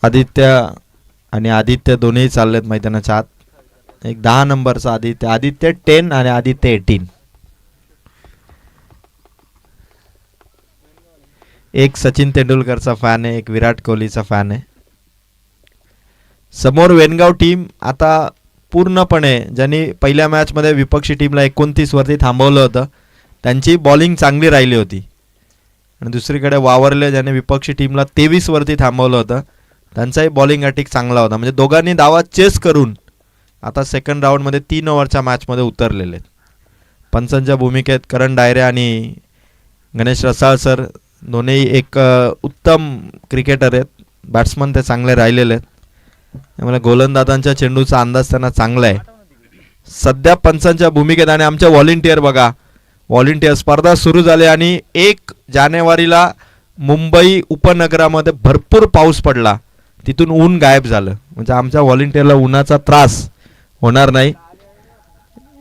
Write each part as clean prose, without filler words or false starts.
आदित्य आणि आदित्य दोन्ही चाललेत मैदानाच्या आत. एक 10 नंबरचा आदित्य, आदित्य 10 आणि आदित्य 18. एक सचिन तेंडुलकरचा फॅन आहे, एक विराट कोहलीचा फॅन आहे. समोर वेनगाव टीम आता पूर्णपणे ज्यांनी पहिल्या मॅचमध्ये विपक्षी टीमला 29 वरती थांबवलं होतं त्यांची बॉलिंग चांगली राहिली होती. आणि दुसरीकडे वावरले ज्याने विपक्षी टीमला 23 वरती थांबवलं होतं त्यांचाही बॉलिंग अटॅक चांगला होता. म्हणजे दोघांनी धावा चेस करून आता सेकंड राऊंडमध्ये 3 ओव्हरच्या मॅचमध्ये उतरलेले आहेत. पंचांच्या भूमिकेत करण डायरे आणि गणेश रसाळ सर दोन्ही एक उत्तम क्रिकेटर आहेत. बॅट्समन ते चांगले राहिलेले आहेत. त्यामुळे गोलंदाजांच्या चेंडूचा अंदाज त्यांना चांगला आहे. सध्या पंचांच्या भूमिकेत आणि आमच्या व्हॉलेंटियर बघा, व्हॉलेंटियर स्पर्धा सुरू झाली आणि 1 जानेवारीला मुंबई उपनगरामध्ये भरपूर पाऊस पडला, तिथून ऊन गायब झालं. म्हणजे आमच्या व्हॉलेंटियरला उन्हाचा त्रास होणार नाही,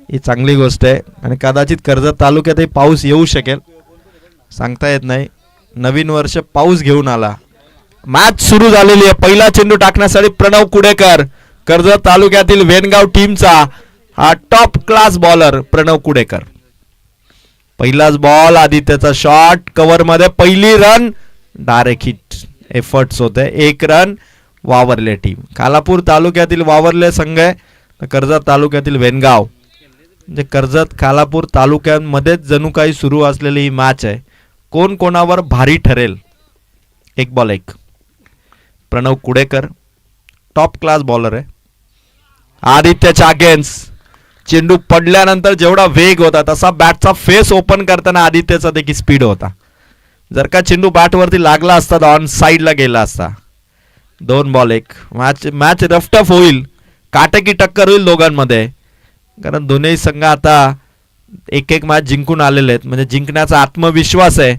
ही चांगली गोष्ट आहे. आणि कदाचित कर्जत तालुक्यातही पाऊस येऊ शकेल, सांगता येत नाही. नवीन वर्ष पाऊस घेऊन आला. मॅच सुरू झालेली आहे. पहिला चेंडू टाकण्यासाठी प्रणव कुडेकर, कर्जत तालुक्यातील वेनगाव टीमचा हा top class bowler Pranav Kudekar. पहिलाच बॉल, आदित्यचा शॉट कव्हर मध्ये, पहिली रन, डायरेक्ट हिट. एफर्ट्स होते. 1 रन वावरले टीम. खालापूर तालुक्यातील वावरले संघ आहे, कर्जत तालुक्यातील वेनगाव. म्हणजे कर्जत खालापूर तालुक्यांमध्येच जणू काही सुरू असलेली ही मॅच आहे. कोण कोणावर भारी ठरेल. 1 ball 1. Pranav Kudekar top class bowler आहे. आदित्यच्या अगेन्स्ट चेंडू पडल्यानंतर जेवढा वेग होता तसा बॅटचा फेस ओपन करताना आदित्यचा देखील स्पीड होता. जर का चेंडू बॅटवरती लागला असता तर ऑन साईडला गेला असता. 2 बॉल 1. मॅच रफ टफ होईल, काटेकी टक्कर होईल दोघांमध्ये, कारण दोन्ही संघ आता एक मॅच जिंकून आलेले आहेत. म्हणजे जिंकण्याचा आत्मविश्वास आहे.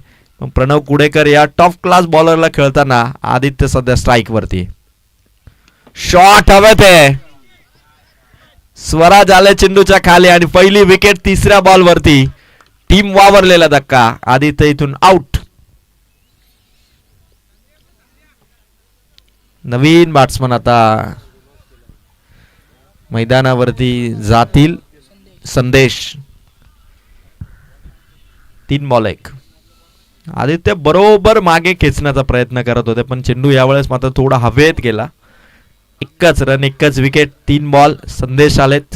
प्रणव कुडेकर या टॉप क्लास बॉलरला खेळताना आदित्य सध्या स्ट्राईक वरती. शॉट हवे ते स्वराज आले चेंडूच्या खाली आणि पहिली विकेट 3ऱ्या बॉल वरती. टीम वावरलेला धक्का. आदित्य इथून आउट. नवीन बॅट्समन आता मैदानावरती जातील. संदेश. 3 बॉल 1. आदित्य बरोबर मागे खेचण्याचा प्रयत्न करत होते पण चेंडू यावेळेस मात्र थोडा हवेत गेला. 1च रन 1च विकेट. 3 बॉल. संदेश आलेत,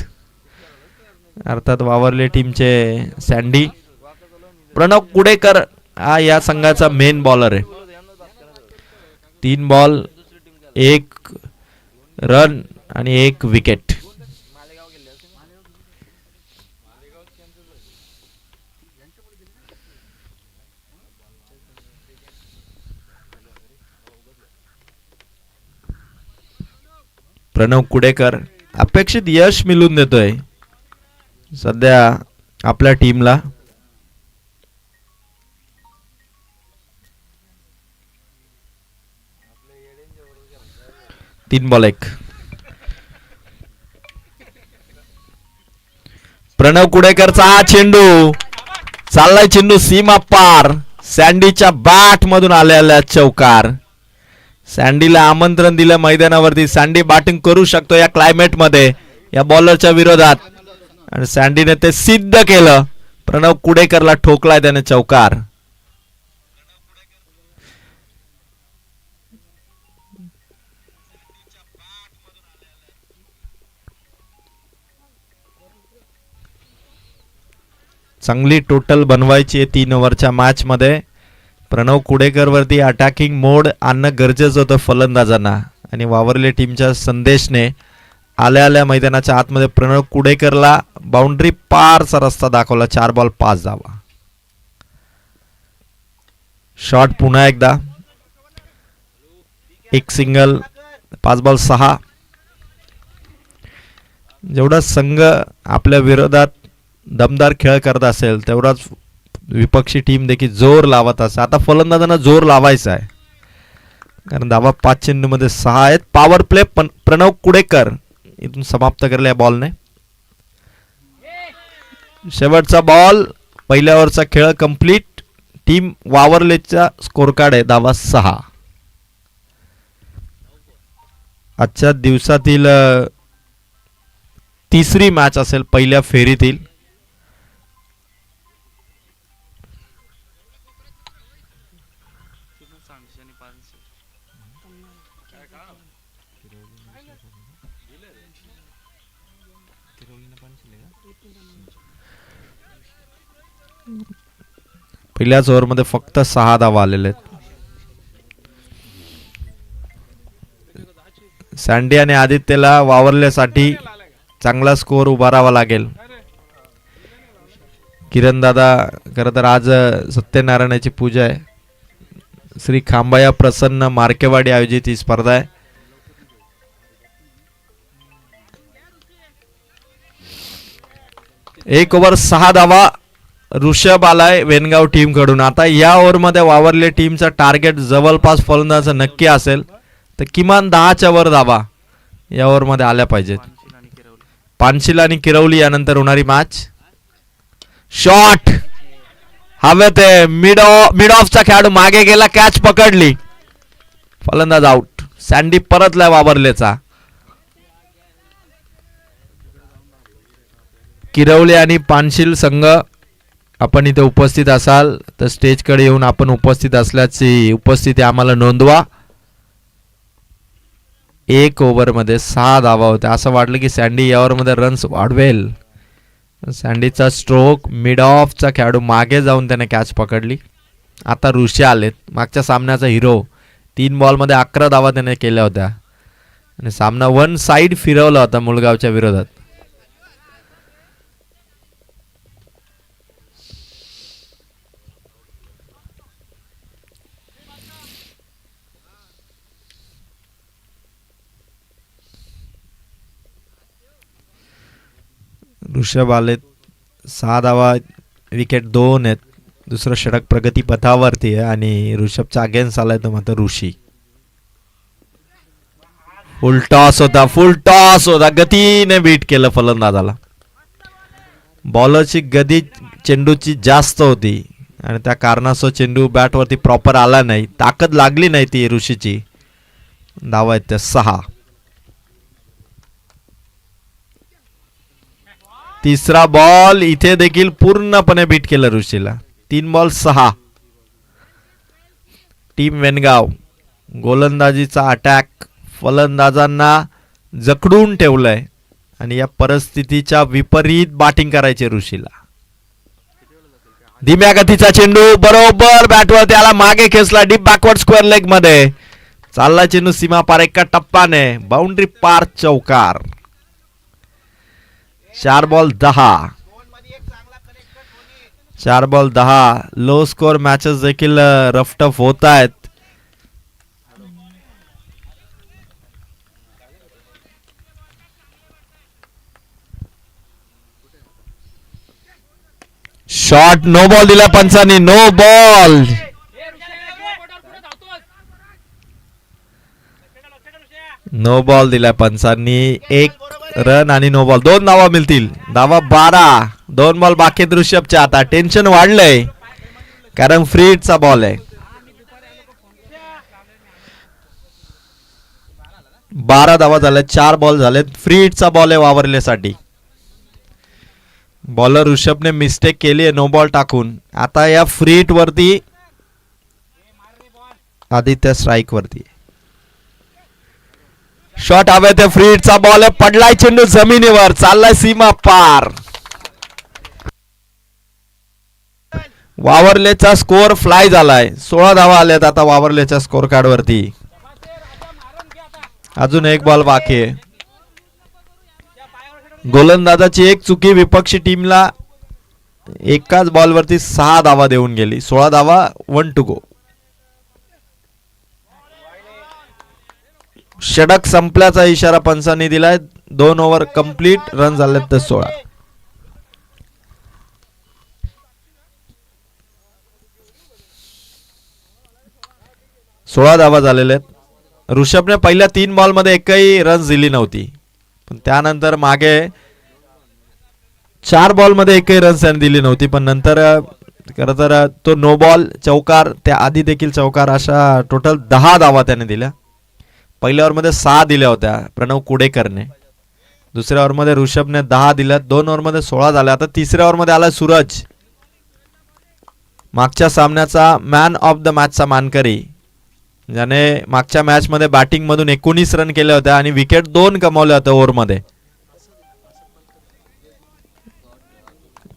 अर्थात वावरले टीमचे सँडी. प्रणव कुडेकर हा या संघाचा मेन बॉलर आहे. 3 बॉल 1 रन आणि 1 विकेट. प्रणव कुडेकर अपेक्षित यश मिळवून देतोय सध्या आपल्या टीमला. तीन बॉल 1. प्रणव कुडेकरचा हा चेंडू चाललाय, चेंडू सीमा पार. सँडीच्या बॅट मधून आलेला चौकार. सँडीला आमंत्रण दिलं मैदानावरती. सँडी बॅटिंग करू शकतो या क्लायमेट मध्ये या बॉलरच्या विरोधात आणि सँडीने ते सिद्ध केलं. प्रणव कुडेकरला ठोकलाय त्याने चौकार. चांगली टोटल बनवायची आहे 3 ओव्हरच्या मॅच मध्ये. प्रणव कुडेकर वरती अटॅकिंग मोड आणणं गरजेचं होतं फलंदाजांना आणि वावरले टीमच्या संदेशने आल्या आल्या मैदानाच्या आतमध्ये प्रणव कुडेकरला बाउंड्री पारचा रस्ता दाखवला. 4 बॉल 5 धावा. शॉट पुन्हा एकदा. 1 सिंगल. 5 बॉल 6. जेवढा संघ आपल्या विरोधात दमदार खेळ करत असेल तेवढाच विपक्षी टीम देखील जोर लावत असे. आता फलंदाजांना जोर लावायचा आहे कारण धावा 5 चेंडूमध्ये 6 आहेत. पॉवर प्ले प्रणव कुडेकर इथून समाप्त करले या बॉलने. शेवटचा बॉल. पहिल्या ओव्हरचा खेळ कंप्लीट. टीम वावरलेचा स्कोर कार्ड आहे धावा 6. आजच्या दिवसातील तिसरी मॅच असेल पहिल्या फेरीतील. पहिल्याच ओव्हरमध्ये फक्त 6 धावा आलेले आहेत. सँडी आणि आदित्यला वावरल्यासाठी चांगला स्कोअर उभारावा लागेल. किरण दादा, खरं तर आज सत्यनारायणाची पूजा आहे. श्री खांबाया प्रसन्न मार्केवाडी आयोजित ही स्पर्धा आहे. एक ओव्हर 6 धावा ऋषभ आलाय वेनगाव टीम कडून. आता या ओव्हर मध्ये वावरले टीमचा टार्गेट जवळपास फलंदाज नक्की असेल तर किमान 10च्या वर धावा या ओव्हर मध्ये आल्या पाहिजेत. पानशिल आणि किरवली यानंतर होणारी मॅच. शॉट हवेत आहे. मिड ऑफचा खेळाडू मागे गेला, कॅच पकडली, फलंदाज आउट. सँडी परतलाय वावरलेचा. किरवली आणि पानशिल संघ आपण इथे उपस्थित असाल तर स्टेजकडे येऊन आपण उपस्थित असल्याची उपस्थिती आम्हाला नोंदवा. एक ओव्हरमध्ये 6 धावा होत्या. असं वाटलं की सँडी या ओव्हरमध्ये रन्स वाढवेल. सँडीचा स्ट्रोक मिड ऑफचा खेळाडू मागे जाऊन त्याने कॅच पकडली. आता ऋषी आलेत, मागच्या सामन्याचा हिरो. 3 बॉलमध्ये 11 धावा त्याने केल्या होत्या आणि सामना वन साइड फिरवला होता मुळगावच्या विरोधात. ऋषभ आलेत, 6 धावा, विकेट 2 आहेत. दुसरं षटक प्रगती पथावरती आहे आणि ऋषभचा अगेन्स्ट आलाय तो मात्र ऋषी. फुल टॉस होता, गतीने बीट केलं फलंदाजाला. बॉलरची गती चेंडूची जास्त होती आणि त्या कारणास्तव चेंडू बॅटवरती प्रॉपर आला नाही, ताकद लागली नाही ती ऋषीची. धावा आहेत त्या 6. तिसरा बॉल इथे देखील पूर्णपणे बीट केलं ऋषीला. 3 बॉल 6. टीम वेनगाव गोलंदाजीचा अटॅक फलंदाजांना जखडून ठेवलंय आणि या परिस्थितीच्या विपरीत बॅटिंग करायची ऋषीला. धीम्या गतीचा चेंडू बरोबर बॅटवर त्याला मागे खेचला, डीप बॅकवर्ड स्क्वेअर लेग मध्ये चालला चेंडू सीमा पार एका टप्पाने, बाउंड्री पार, चौकार. 4 ball 10. 4 ball 10. Low score matches देखील रफटफ होत आहेत. शॉट नो बॉल दिला पंचांनी, नो बॉल. नो बॉल दिला पंचांनी. 1 रन आणि नो बॉल. 2 धावा मिळतील. धावा 12. 2 बॉल बाकी ऋषभच्या. आता टेन्शन वाढलंय कारण फ्री हिटचा बॉल आहे. 12 धावा झाल्या, 4 बॉल झालेत. फ्री हिटचा बॉल आहे वावरल्यासाठी. बॉलर ऋषभने मिस्टेक केली आहे नो बॉल टाकून. आता या फ्री हिट वरती आदित्य स्ट्राईक वरती. शॉट हवे ते फ्री हिटचा बॉल आहे. पडलाय चेंडू जमिनीवर, चाललाय सीमा पार. वावरलेचा स्कोर फ्लाय झालाय. 16 धावा आल्यात आता वावरलेच्या स्कोर कार्ड वरती. अजून 1 बॉल बाकी आहे. गोलंदाजाची एक चुकी विपक्षी टीमला एकाच बॉल वरती 6 धावा देऊन गेली. 16 धावा, 1 टू गो. षटक संपल्याचा इशारा पंचांनी दिलाय. 2 ओव्हर कंप्लीट, रन झालेत तर 16. धावा झालेले आहेत. ऋषभने पहिल्या 3 बॉल मध्ये एकही रन दिली नव्हती, पण त्यानंतर मागे 4 बॉल मध्ये एकही रन दिली नव्हती, पण नंतर खरं तर तो नो बॉल, चौकार, त्या आधी देखील चौकार, अशा टोटल 10 धावा त्याने दिल्या. पहिल्या ओव्हरमध्ये 6 दिल्या होत्या प्रणव कुडेकरने. दुसऱ्या ओव्हरमध्ये ऋषभने 10 दिल्या. 2 ओव्हरमध्ये 16 झाल्या. आता तिसऱ्या ओव्हरमध्ये आला सूरज, मागच्या सामन्याचा मॅन ऑफ द मॅचचा मानकरी, ज्याने मागच्या मॅचमध्ये बॅटिंग मधून 19 रन केले होते आणि विकेट 2 कमावले होते ओव्हरमध्ये.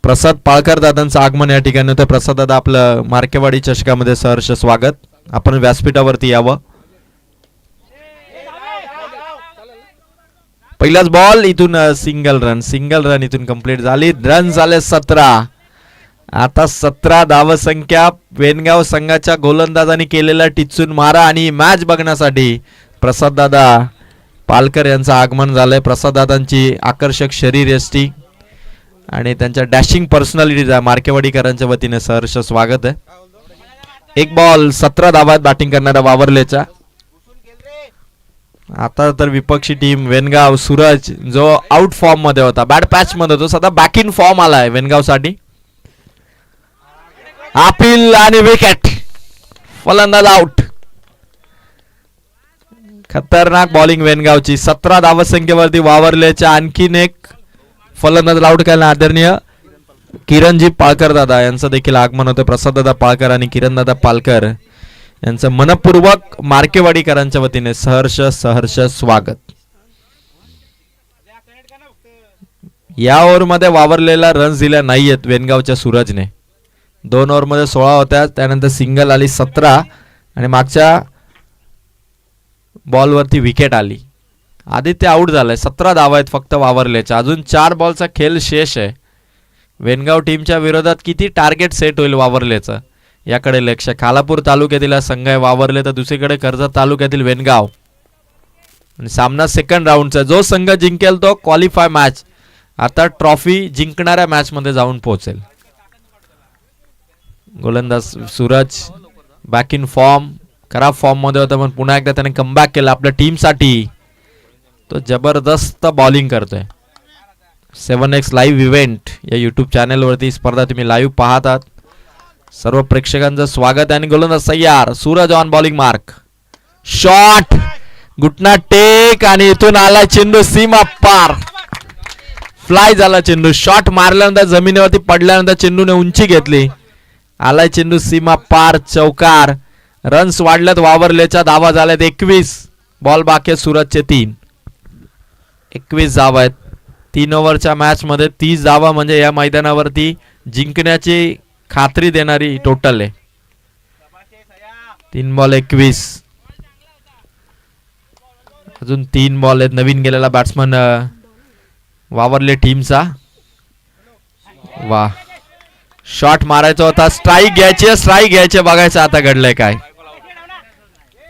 प्रसाद पाळकर दादांचं आगमन या ठिकाणी होतं. प्रसाद दादा, आपलं मार्केवाडी चषकामध्ये सहर्ष स्वागत. आपण व्यासपीठावरती यावं. पहिलाच बॉल इथून सिंगल रन इथून कंप्लीट झाली. रन झाले 17. आता 17 धावसंख्या. वेनगाव संघाच्या गोलंदाजांनी केलेला टिचून मारा आणि मॅच बघण्यासाठी प्रसाद दादा पालकर यांचं आगमन झालंय. प्रसाद दादांची आकर्षक शरीर यष्टी आणि त्यांच्या डॅशिंग पर्सनॅलिटीचा मार्केवाडीकरांच्या वतीने सहर्ष स्वागत आहे. एक बॉल 17 धावात बॅटिंग करणाऱ्या वावरलेच्या. आता तर विपक्षी टीम वेनगाव सूरज, जो आउट फॉर्म मध्ये होता, बॅड पॅच मध्ये होतो, सध्या बॅक इन फॉर्म आलाय वेनगाव साठी. अपील आणि विकेट. फलंदाज आउट. खतरनाक बॉलिंग वेनगावची. 17 धावसंख्येवरती वावरलेच्या आणखीन एक फलंदाज आउट केला. आदरणीय किरणजी पाळकर दादा यांचं देखील आगमन होतं. प्रसाद दादा पाळकर आणि किरण दादा पालकर यांचं मनपूर्वक मार्केवाडीकरांच्या वतीने सहर्ष स्वागत. या ओव्हरमध्ये वावरलेला रन्स दिल्या नाहीयेत वेनगावच्या सूरजने. 2 ओव्हरमध्ये 16 होत्या, त्यानंतर सिंगल आली 17 आणि मागच्या बॉलवरती विकेट आली. आदित्य आउट झालाय. 17 धावा आहेत फक्त वावरल्याच्या. अजून 4 बॉलचा खेळ शेष आहे. वेनगाव टीमच्या विरोधात किती टार्गेट सेट होईल वावरल्याचं याकडे लक्ष. खालापूर तालुक्यातील संघ आहे वावरले, तर दुसरीकडे कर्जत तालुक्यातील वेनगाव. आणि सामना सेकंड राऊंडचा. जो संघ जिंकेल तो क्वालिफाय मॅच, आता ट्रॉफी जिंकणाऱ्या मॅच मध्ये जाऊन पोहोचेल. गोलंदाज सूरज बॅक इन फॉर्म, खराब फॉर्म मध्ये होता पण पुन्हा एकदा त्याने कमबॅक केला आपल्या टीमसाठी. तो जबरदस्त बॉलिंग करतोय. 7x लाईव्ह इव्हेंट या युट्यूब चॅनलवरती स्पर्धा तुम्ही लाईव्ह पाहतात. सर्व प्रेक्षकांचं स्वागत आहे. आणि गोलंदाज तयार. Suraj on bowling mark. Shot, घुटना टेक आणि इथून आला चेंडू सीमा पार. फ्लाय झाला चेंडू. शॉट मारल्यानंतर जमिनीवरती पडल्यानंतर चेंडूने उंची घेतली. आलाय चेंडू सीमा पार. चौकार. रन्स वाढल्यात वावरलेच्या. धावा झाल्यात 21. बॉल बाकी सूरजचे 3. 21 धावा आहेत 3 ओव्हरच्या मॅच मध्ये. 30 धावा म्हणजे या मैदानावरती जिंकण्याची खात्री देणारी टोटल आहे. 3 बॉल 21. अजून 3 बॉल आहेत. नवीन गेलेला बॅट्समन वावरले टीमचा. वा, शॉट मारायचा होता. स्ट्राईक घ्यायचे. बघायचं आता घडलंय काय.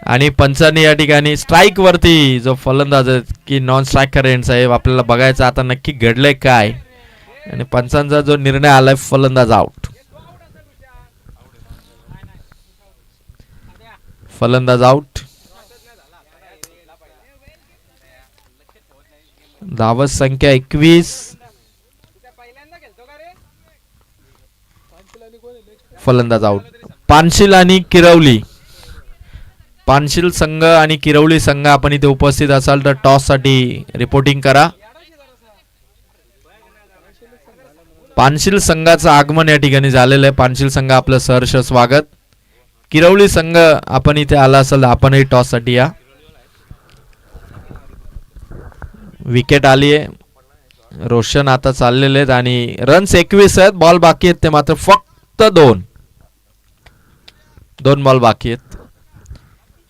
आणि पंचांनी या ठिकाणी स्ट्राईक वरती जो फलंदाज आहे की नॉन स्ट्रायकर एंड साहेब, आपल्याला बघायचं आता नक्की घडलंय काय. आणि पंचांचा जो निर्णय आलाय फलंदाज आउट. फलंदाज आउट. धावत संख्या 21. फलंदाज आउट. पानशील आणि किरवली. पानशील संघ आणि किरवली संघ आपण इथे उपस्थित असाल तर टॉस साठी रिपोर्टिंग करा. पानशील संघाचं आगमन या ठिकाणी झालेलं आहे. पानशील संघ आपलं सहर्ष स्वागत. किरवली संघ आपण इथे आला असाल आपणही टॉस साठी या. विकेट आली आहे. रोशन आता चाललेले आहेत आणि रन्स 21 आहेत. बॉल बाकी आहेत ते मात्र फक्त 2 बॉल बाकी आहेत.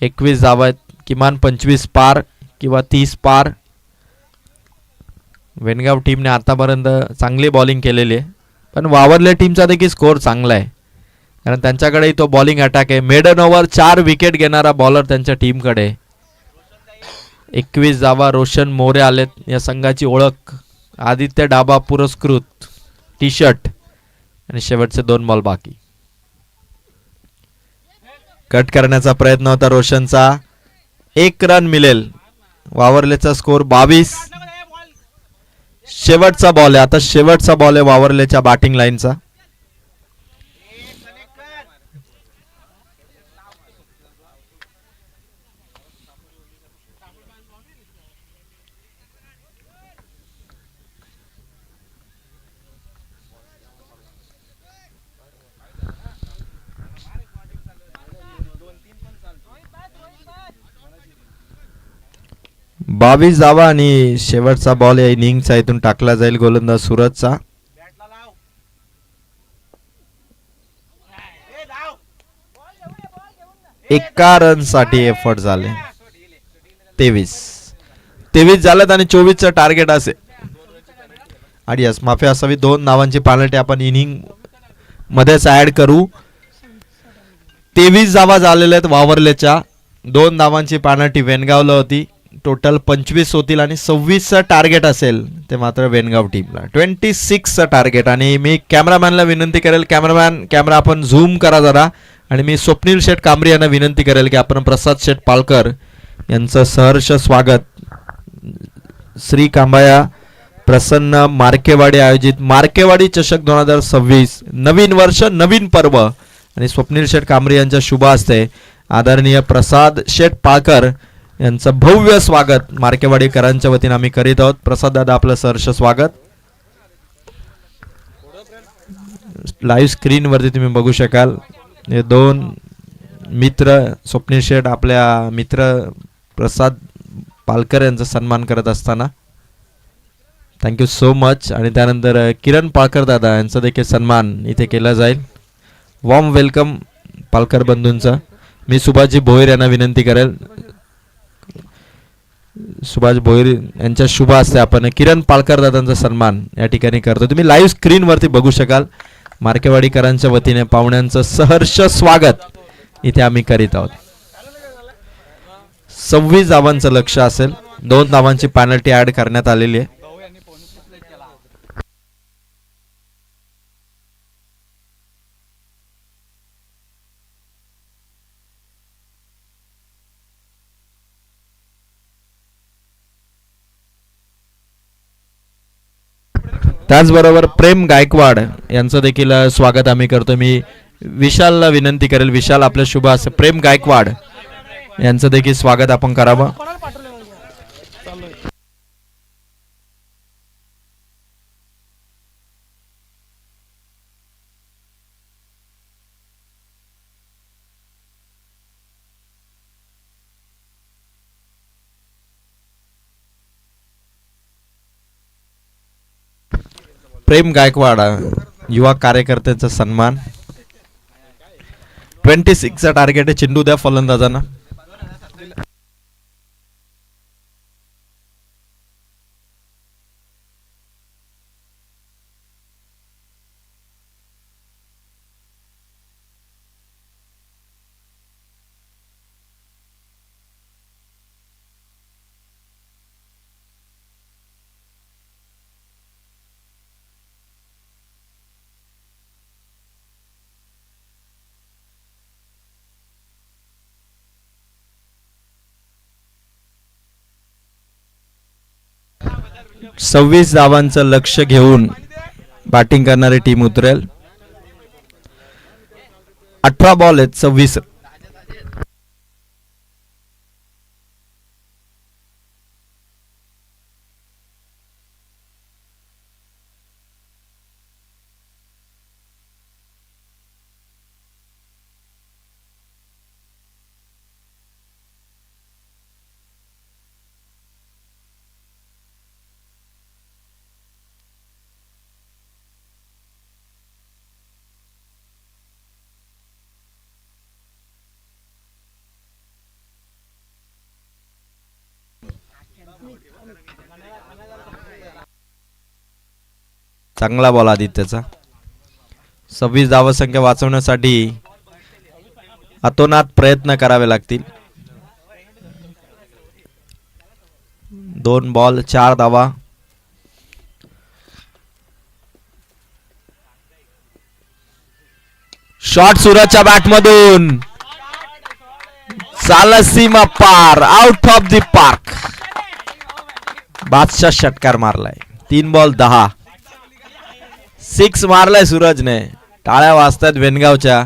21 धावा आहेत. किमान 25 पार किंवा 30 पार. वेनगाव टीमने आतापर्यंत चांगली बॉलिंग केलेली आहे, पण वावरल्या टीमचा देखील स्कोर चांगला आहे कारण त्यांच्याकडे तो बॉलिंग अटॅक आहे. मेडन ओव्हर 4 विकेट घेणारा बॉलर त्यांच्या टीमकडे. 21 धावा. रोशन मोरे आलेत. या संघाची ओळख आदित्य डाबा पुरस्कृत टी शर्ट. आणि शेवटचे 2 बॉल बाकी. कट करण्याचा प्रयत्न होता रोशनचा. 1 रन मिळेल. वावरलेचा स्कोर 22. शेवटचा बॉल आहे. आता शेवटचा बॉल आहे वावरलेच्या बॅटिंग लाईनचा. 22 धावा आणि शेवटचा बॉल या इनिंगचा इथून टाकला जाईल गोलंदाज सूरजचा. एका रन साठी एफर्ट झाले. 23 झालेत आणि 24चं टार्गेट असेल. आणि यस माफी असावी. 2 धावांची पेनल्टी आपण इनिंग मध्येच ऍड करू. 23 धावा झालेल्या आहेत वावरलेच्या. 2 धावांची पेनल्टी वेनगावला होती. टोटल 25 होतील आणि 26चं टार्गेट असेल ते मात्र वेनगाव टीमला. 26चं टार्गेट. आणि मी कॅमेरामॅनला विनंती करेल, कॅमेरामॅन कॅमेरा आपण झूम करा जरा. आणि मी स्वप्नील शेठ कांबरी यांना विनंती करेल की आपण प्रसाद शेठ पालकर यांचं सहर्ष स्वागत. श्री कांबाया प्रसन्न मार्केवाडी आयोजित मार्केवाडी चषक 2026 नवीन वर्ष नवीन पर्व आणि स्वप्नील शेठ कांबरी यांच्या शुभ हस्ते आदरणीय प्रसाद शेठ पालकर यांचं भव्य स्वागत मार्केवाडीकरांच्या वतीने आम्ही करीत आहोत. प्रसाद दादा आपलं सहर्ष स्वागत. लाईव्ह स्क्रीन वरती तुम्ही बघू शकाल हे 2 मित्र स्वप्नील शेठ आपल्या मित्र प्रसाद पालकर यांचा सन्मान करत असताना थँक्यू सो मच. आणि त्यानंतर किरण पालकर दादा यांचा देखील सन्मान इथे केला जाईल. वॉर्म वेलकम पालकर बंधूंचा. मी सुभाषजी भोईर यांना विनंती करेल, सुभाष भोईर यांच्या शुभ हस्ते आपण किरण पालकर दादांचा सन्मान या ठिकाणी करतो. तुम्ही लाईव्ह स्क्रीन वरती बघू शकाल मार्केवाडीकरांच्या वतीने पाहुण्यांचं सहर्ष स्वागत इथे आम्ही करीत आहोत. 26 धावांचं लक्ष असेल. 2 धावांची पेनल्टी ऍड करण्यात आलेली आहे. त्याचबरोबर प्रेम गायकवाड यांचं देखील स्वागत आम्ही करतो. मी विशालला विनंती करेल, विशाल आपल्या शुभ हस्ते प्रेम गायकवाड यांचं देखील स्वागत आपण करावं. प्रेम गायकवाड युवा कार्यकर्त्यांचा सन्मान. 26चा टार्गेट आहे. चेंडू द्या फलंदाजांना. सव्वीस धावांचं लक्ष घेऊन बॅटिंग करणारी टीम उतरेल. 18 बॉल आहेत. 26. चांगला बॉल आदित्यचा. 26 धावसंख्या वाचवण्यासाठी अतोनात प्रयत्न करावे लागतील. 2 बॉल 4 धावा. शॉट सूरजच्या बॅट मधून चाल सीमा पार, आउट ऑफ द पार्क. बादशाह षटकार मारलाय. 3 बॉल 10. 6 मारलाय सूरजने. टाळ्या वाजतात वेनगावच्या,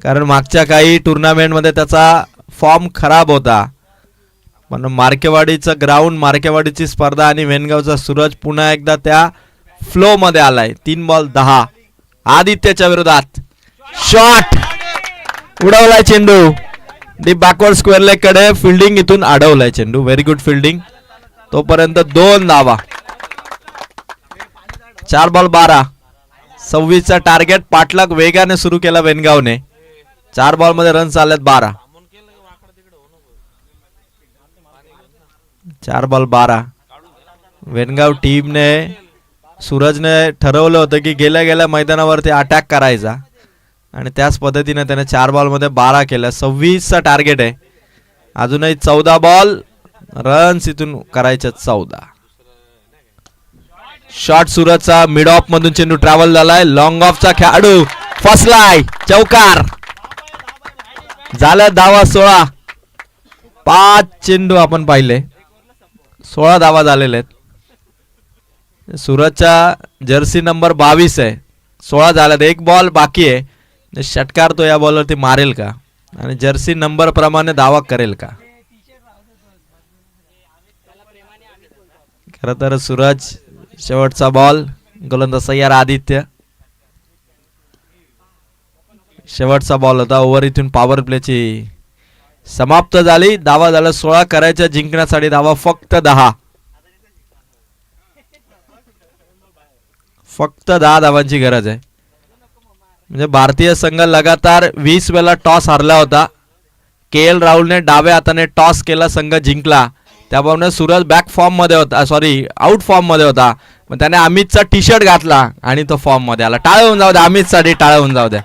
कारण मागच्या काही टुर्नामेंट मध्ये त्याचा फॉर्म खराब होता. पण मार्केवाडीचं ग्राउंड, मार्केवाडीची स्पर्धा आणि वेनगावचा सूरज पुन्हा एकदा त्या फ्लो मध्ये आलाय. 3 बॉल 10. आदित्यच्या विरोधात शॉट उडवलाय चेंडू. डीप बॅकवर्ड स्क्वेअर लेग कडे फिल्डिंग इथून अडवलाय चेंडू. Very good fielding. तोपर्यंत 2 धावा. 4 बॉल 12. 26चा टार्गेट. पाठलाग वेगाने सुरू केला वेनगावने. 4 बॉल मध्ये रन्स आलेत 12. 4 बॉल 12. वेनगाव टीमने सूरजने ठरवलं होतं की गेल्या गेल्या मैदानावरती अटॅक करायचा आणि त्याच पद्धतीने त्याने 4 बॉल मध्ये 12 केलं. 26चा टार्गेट आहे. अजूनही 14 बॉल. रन्स इथून करायचे 14. शॉट सूरजचा. मिड ऑफ मधून चेंडू ट्रॅव्हल झालाय. लॉंग ऑफचा खेळाडू फसलाय. चौकार झालं. धावा 16. 5 चेंडू आपण पाहिले. 16 धावा झालेले आहेत. सूरजचा जर्सी नंबर 22 आहे. 16 झाल्यात. 1 बॉल बाकी आहे. षटकार तो या बॉलवरती मारेल का आणि जर्सी नंबर प्रमाणे धावा करेल का? खर तर सूरज शेवटचा बॉल. गोलंदाज सय्यार आदित्य. शेवटचा बॉल होता. ओव्हर इथून पॉवर प्लेची समाप्त झाली. धावा झाला 16. करायच्या जिंकण्यासाठी धावा फक्त 10. फक्त 10 धावांची गरज आहे. म्हणजे भारतीय संघ लगातार 20 वेळा टॉस हारला होता. KL राहुलने डाव्या हाताने टॉस केला. संघ जिंकला. त्याप्रमाणे सूरज बॅक फॉर्म मध्ये होता. आउट फॉर्म मध्ये होता. मग त्याने अमितचा टी शर्ट घातला आणि तो फॉर्म मध्ये आला. टाळ होऊन जाऊ द्या. अमितसाठी टाळ होऊन जाऊ द्या.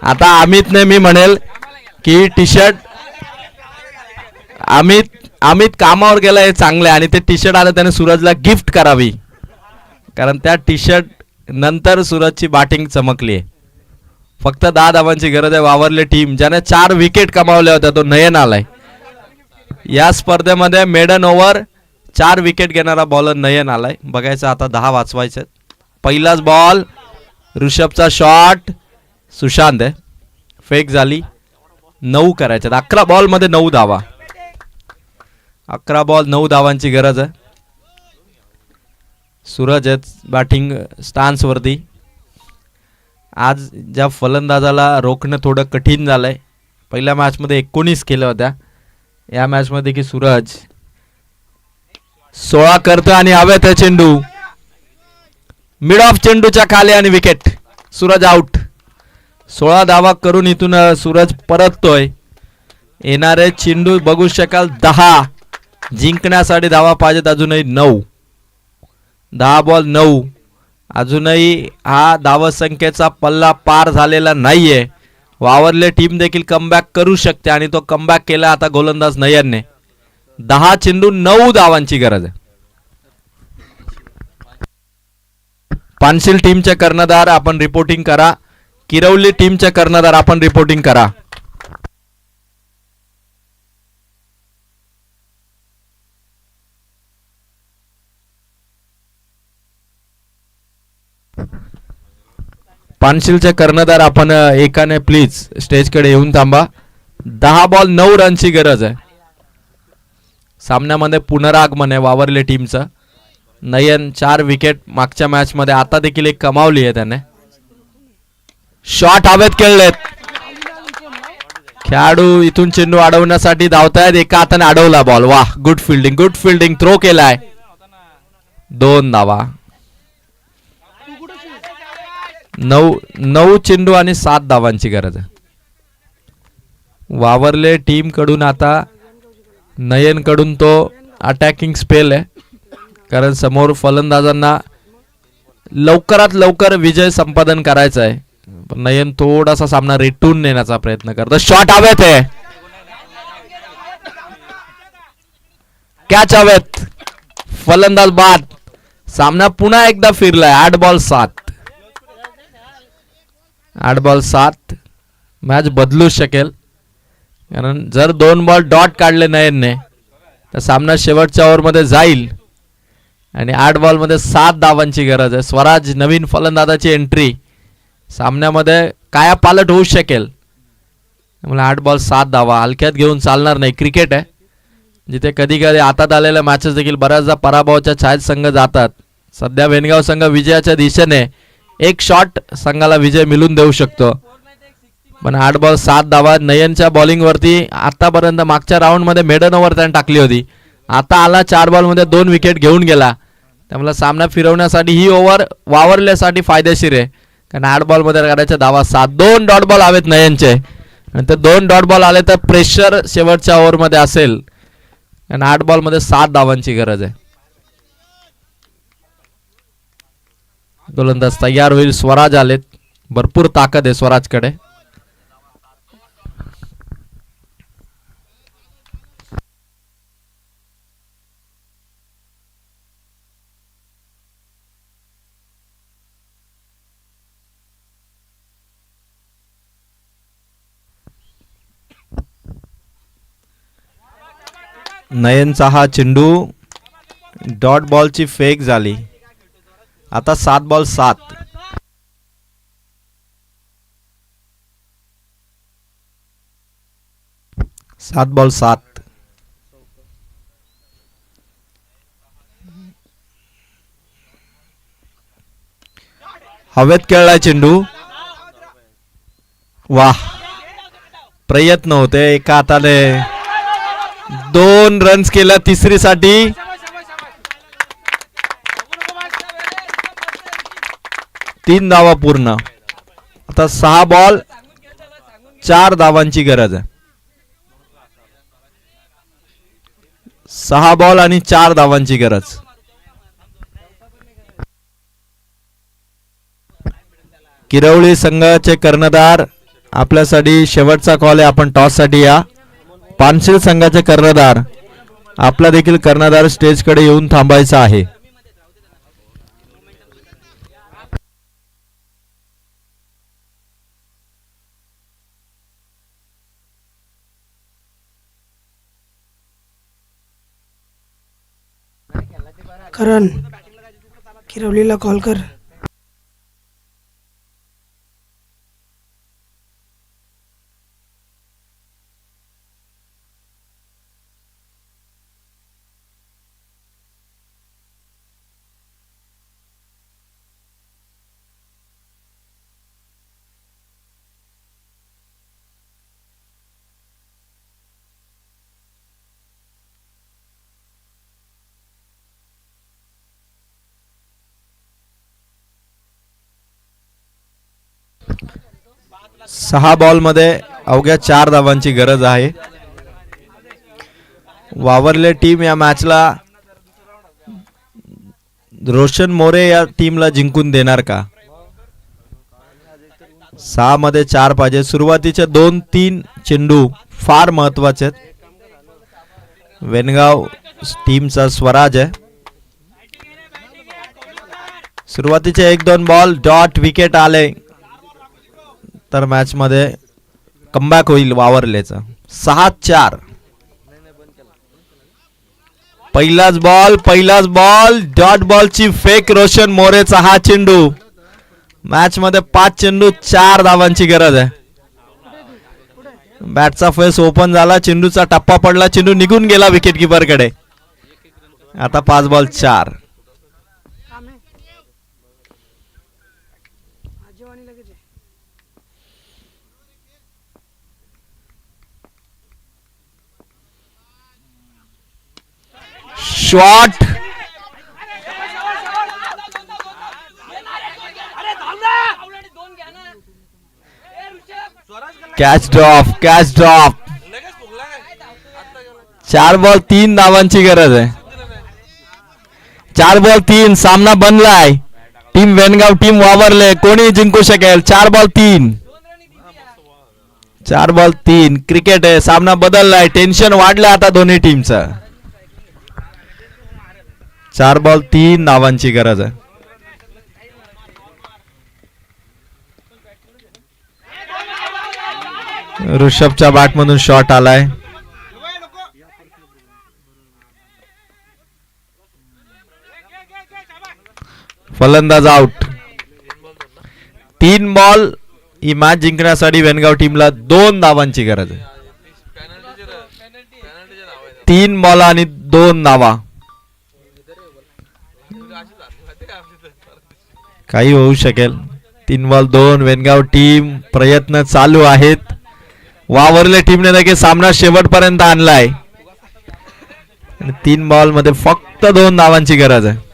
आता अमितने मी म्हणेल की टी शर्ट अमित कामावर गेला हे चांगले आणि ते टी शर्ट आलं त्याने सूरजला गिफ्ट करावी. कारण त्या टी शर्ट नंतर सूरजची बॅटिंग चमकली आहे. फक्त 10 धावांची गरज आहे. वावरले टीम ज्याने 4 विकेट कमावल्या होत्या तो नयन आलाय. या स्पर्धेमध्ये मेडन ओव्हर 4 विकेट घेणारा बॉलर नयन आलाय. बघायचं आता 10 वाचवायचे. पहिलाच बॉल. ऋषभचा शॉट. सुशांत आहे. फेक झाली. 9 करायचे. 11 बॉल मध्ये 9 धावा. 11 बॉल 9 धावांची गरज आहे. सूरज आहेत बॅटिंग स्टान्स वरती. आज ज्या फलंदाजाला रोखणं थोडं कठीण झालंय. पहिल्या मॅच मध्ये 19 केल्या होत्या. या मॅच मध्ये की सूरज 16 करतो आणि हवेत आहे चेंडू. मिड ऑफ चेंडूच्या खाली आणि विकेट. सूरज आउट. 16 धावा करून इथून सूरज परततोय. येणारे चेंडू बघू शकाल 10. जिंकण्यासाठी धावा पाहिजेत अजूनही 9. 10 बॉल 9. अजूनही हा धावसंख्येचा पल्ला पार झालेला नाहीये. वावरले टीम देखील कमबॅक करू शकते आणि तो कमबॅक केला आता गोलंदाज नयनने. 10 चेंडू 9 धावांची गरज आहे. पानशिल टीमचे कर्णधार आपण रिपोर्टिंग करा. किरवली टीमचे कर्णधार आपण रिपोर्टिंग करा. पानशिलचे कर्णधार आपण एकाने प्लीज स्टेजकडे येऊन थांबा. 10 बॉल 9 रनची गरज आहे. सामन्यामध्ये पुनरागमन आहे वावरले टीमचं. नयन 4 विकेट मागच्या मॅच मध्ये आता देखील एक कमावली आहे त्याने. शॉट हवेत खेळलेत. खेळाडू इथून चेंडू अडवण्यासाठी धावतायत. एका हाताने अडवला बॉल. वाह good fielding. Good fielding. Throw केलाय. 2 धावा. 9 चेंडू आणि 7 धावांची गरज आहे. वावरले टीम कडून आता नयन कडून तो अटॅकिंग स्पेल आहे. कारण समोर फलंदाजांना लवकरात लवकर विजय संपादन करायचा आहे. नयन थोडासा सामना रेटून नेण्याचा प्रयत्न करतो. शॉट हवेत आहे. कॅच हवेत. फलंदाज बाद. सामना पुन्हा एकदा फिरलाय. 8 बॉल 7. 8 बॉल 7. मॅच बदलू शकेल. कारण जर 2 बॉल डॉट काढले नयनने तर सामना शेवटच्या ओव्हरमध्ये जाईल. आणि 8 बॉल मध्ये 7 धावांची गरज आहे. स्वराज नवीन फलंदाजाची एंट्री सामन्यामध्ये कायापालट होऊ शकेल. त्यामुळे 8 बॉल 7 धावा हलक्यात घेऊन चालणार नाही. क्रिकेट आहे जिथे कधी कधी हातात आलेल्या मॅचेस देखील बऱ्याचदा पराभवाच्या छायेत संघ जातात. सध्या वेनगाव संघ विजयाच्या दिशेने. एक शॉट संघाला विजय मिळवून देऊ शकतो. पण 8 बॉल 7 धावा. नयनच्या बॉलिंग वरती आतापर्यंत मागच्या राऊंड मध्ये मेडन ओव्हर त्याने टाकली होती. आता आला 4 बॉल मध्ये 2 विकेट घेऊन गेला. त्यामुळे सामना फिरवण्यासाठी ही ओव्हर वावरल्यासाठी फायदेशीर आहे. कारण 8 बॉल मध्ये करायच्या धावा 7. 2 डॉट बॉल हवेत नयनचे आणि ते 2 डॉट बॉल आले तर प्रेशर शेवटच्या ओव्हर मध्ये असेल. कारण 8 बॉल मध्ये 7 धावांची गरज आहे. गोलंदाज तयार होईल. स्वराज आलेत. भरपूर ताकद आहे स्वराजकडे. नयनचा हा चेंडू डॉट बॉलची फेक झाली. आता 7 बॉल 7. हवेत खेळलाय चेंडू. वाह, प्रयत्न होते. एका हाताने 2 रन्स केल्या तिसरीसाठी. 3 धावा पूर्ण. आता 6 बॉल 4 धावांची गरज आहे. 6 बॉल आणि 4 धावांची गरज. किरवळी संघाचे कर्णधार आपल्यासाठी शेवटचा कॉल आहे. आपण टॉस साठी या. पानशेल संघाचे कर्णधार आपला देखील कर्णधार स्टेजकडे येऊन थांबायचा आहे. करण किरवलीला कॉल कर. सहा बॉल मध्ये अवघ्या 4 धावांची गरज आहे. वावरले टीम या मॅचला रोशन मोरे या टीमला जिंकून देणार का? 6 मध्ये 4 पाहिजे. सुरुवातीचे 2-3 चेंडू फार महत्वाचे आहेत. वेनगाव टीमचा स्वराज आहे. सुरुवातीचे 1-2 बॉल डॉट विकेट आले तर मॅच मध्ये कमबॅक होईल वावरलेचा. 6-4. पहिलाच बॉल डॉट बॉलची फेक. रोशन मोरेचा हा चेंडू. मॅच मध्ये 5 चेंडू 4 धावांची गरज आहे. बॅटचा फेस ओपन झाला. चेंडूचा टप्पा पडला. चेंडू निघून गेला विकेट किपर कडे. आता 5 ball 4. Shot. Catch drop. 4 ball 3 धावांची गरज आहे. 4 बॉल 3. सामना बनलाय. Team Vengaon team Vavarle. कोणी जिंकू शकेल? 4 बॉल 3. 4 बॉल 3. क्रिकेट आहे. सामना बदललाय. टेन्शन वाढलं आता दोन्ही टीमचं. 4 बॉल 3 धावांची गरज आहे. ऋषभच्या बॅट मधून शॉट आलाय. फलंदाज आउट. 3 बॉल. ही मॅच जिंकण्यासाठी वेनगाव टीमला 2 धावांची गरज आहे. 3 बॉल आणि 2 धावा. काही होऊ शकेल. 3 बॉल 2. वेनगाव टीम प्रयत्न चालू आहेत. वावरले टीमने देखील सामना शेवटपर्यंत आणलाय. 3 बॉल मध्ये फक्त 2 धावांची गरज आहे.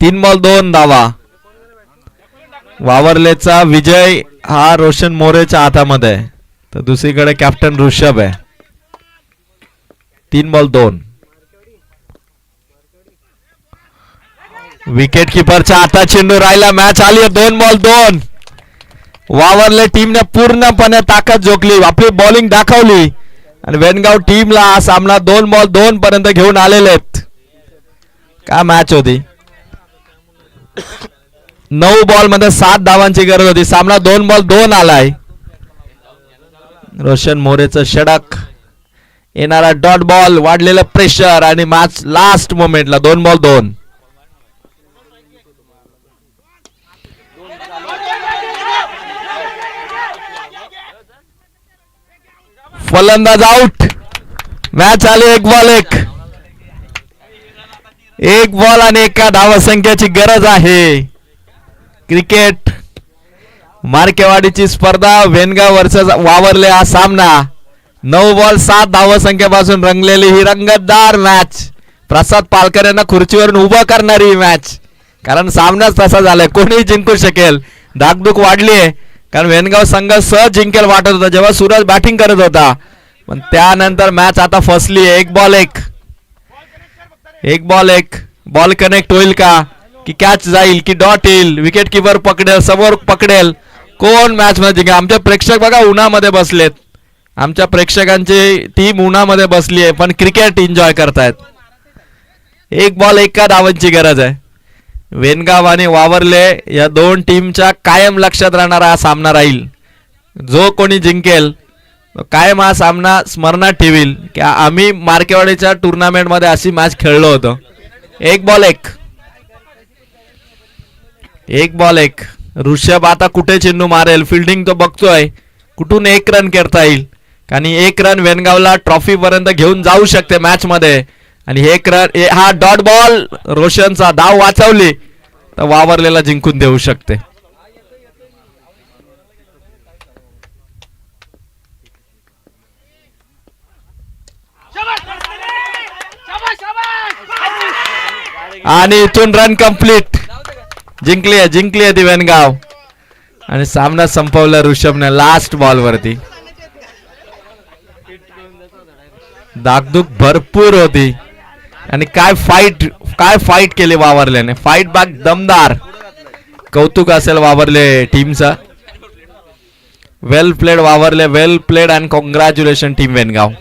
तीन बॉल 2 धावा. वावरलेचा विजय हा रोशन मोरेच्या हातामध्ये आहे, तर दुसरीकडे कॅप्टन ऋषभ आहे. 3 बॉल 2. विकेट किपरच्या हातात चेंडू राहिला. मॅच आली 2 बॉल 2. वावरले टीमने पूर्णपणे ताकद झोकली, आपली बॉलिंग दाखवली आणि वेनगाव टीमला हा सामना 2 बॉल 2 पर्यंत घेऊन आलेले आहेत. काय मॅच होती. 9 बॉल मध्ये 7 धावांची गरज होती. सामना 2 बॉल 2 आलाय. रोशन मोरेचं षटक, येणारा डॉट बॉल, वाढलेलं प्रेशर आणि मॅच लास्ट मोमेंटला 2 बॉल 2. फलंदाज आउट. मॅच आली 1 बॉल 1. 1 बॉल आणि 1 धावसंख्येची गरज आहे. क्रिकेट मार्केवाडीची स्पर्धा वेनगाव वर्सेस वावरले हा सामना 9 बॉल 7 धावसंख्येपासून रंगलेली ही रंगतदार मॅच. प्रसाद पालकर यांना खुर्चीवरून उभं करणारी ही मॅच, कारण सामनाच तसा झालाय. कोणीही जिंकू शकेल. धाकधूक वाढली आहे, कारण वेनगाव संघ सहज जिंकेल वाटत होता जेव्हा सूरज बॅटिंग करत होता, पण त्यानंतर मॅच आता फसली आहे. 1 बॉल 1. 1 बॉल 1. बॉल कनेक्ट होईल का, की कॅच जाईल, की डॉट येईल, विकेट किपर पकडेल, समोर पकडेल, कोण मॅच मध्ये जिंकेल. आमचे प्रेक्षक बघा उन्हामध्ये बसलेत. आमच्या प्रेक्षकांची टीम उन्हामध्ये बसली आहे, पण क्रिकेट एन्जॉय करतायत. 1 बॉल 1 धावांची गरज आहे. वेनगाव आणि वावरले या 2 टीमच्या कायम लक्षात राहणारा हा सामना राहील. जो कोणी जिंकेल कायम हा सामना स्मरणात ठेवील की आम्ही मार्केवाडीच्या टुर्नामेंट मध्ये अशी मॅच खेळलो होतो. 1 बॉल 1. 1 बॉल 1. ऋषभ आता कुठे चेंडू मारेल, फिल्डिंग तो बघतोय, कुठून 1 रन करता येईल, कारण 1 रन वेनगावला ट्रॉफी पर्यंत घेऊन जाऊ शकते मॅच मध्ये. आणि 1 रन, हा डॉट बॉल रोशनचा धाव वाचवली तर वावरलेला जिंकून देऊ शकते. आणि इथून रन कंप्लीट. जिंकली आहे ती वेनगाव आणि सामना संपवला ऋषभने लास्ट बॉल वरती. धाकधूक भरपूर होती आणि काय फाईट केली वावरल्याने. फाईट बॅक दमदार. कौतुक असेल वावरले टीमचा. Well played Vavarle, well played and congratulation team वेनगाव.